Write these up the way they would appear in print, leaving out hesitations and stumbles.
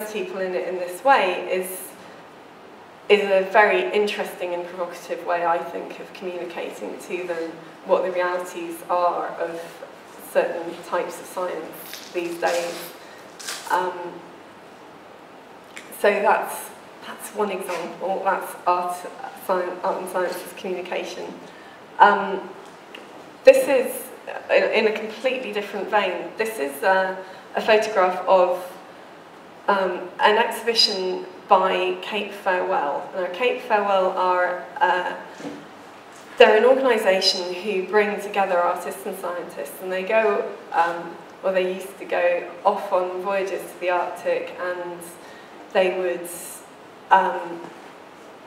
people in it in this way is a very interesting and provocative way, I think, of communicating to them what the realities are of certain types of science these days. So that's one example. That's art and science as communication. This is, in a completely different vein, this is a photograph of an exhibition by Cape Farewell. Now, Cape Farewell are they're an organisation who bring together artists and scientists, and they go, or they used to go off on voyages to the Arctic, and they would,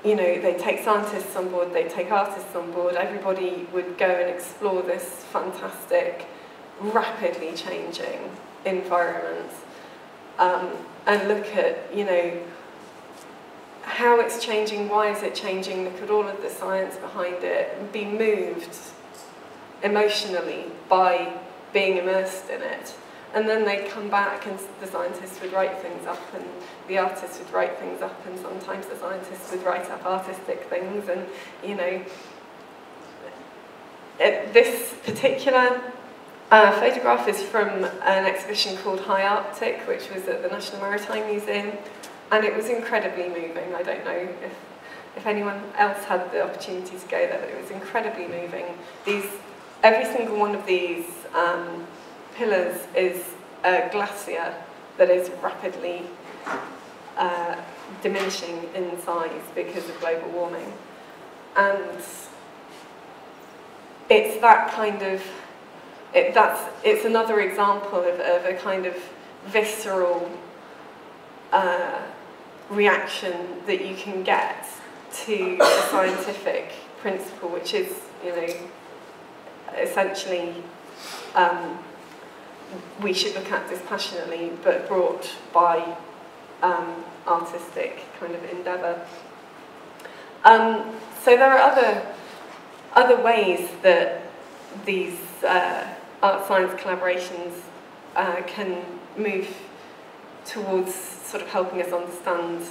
you know, they take scientists on board, they take artists on board. Everybody would go and explore this fantastic, rapidly changing environment, and look at, you know, how it's changing, why is it changing, look at all of the science behind it, and be moved emotionally by being immersed in it. And then they'd come back and the scientists would write things up and the artists would write things up, and sometimes the scientists would write up artistic things, and, you know, this particular photograph is from an exhibition called High Arctic, which was at the National Maritime Museum, and it was incredibly moving. I don't know if anyone else had the opportunity to go there, but it was incredibly moving. Every single one of these pillars is a glacier that is rapidly diminishing in size because of global warming. And it's that kind of, it's another example of a kind of visceral reaction that you can get to a scientific principle, which is, you know, essentially we should look at dispassionately, but brought by artistic kind of endeavour. So there are other ways that these art-science collaborations can move towards sort of helping us understand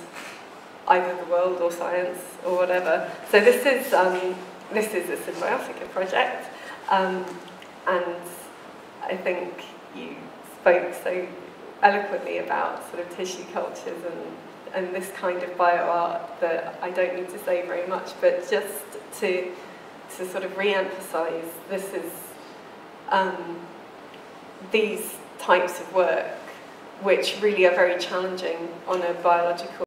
either the world or science or whatever. So this is a Symbiotica project, and I think you spoke so eloquently about sort of tissue cultures and this kind of bioart that I don't need to say very much, but just to sort of re-emphasise, this is these types of work which really are very challenging on a biological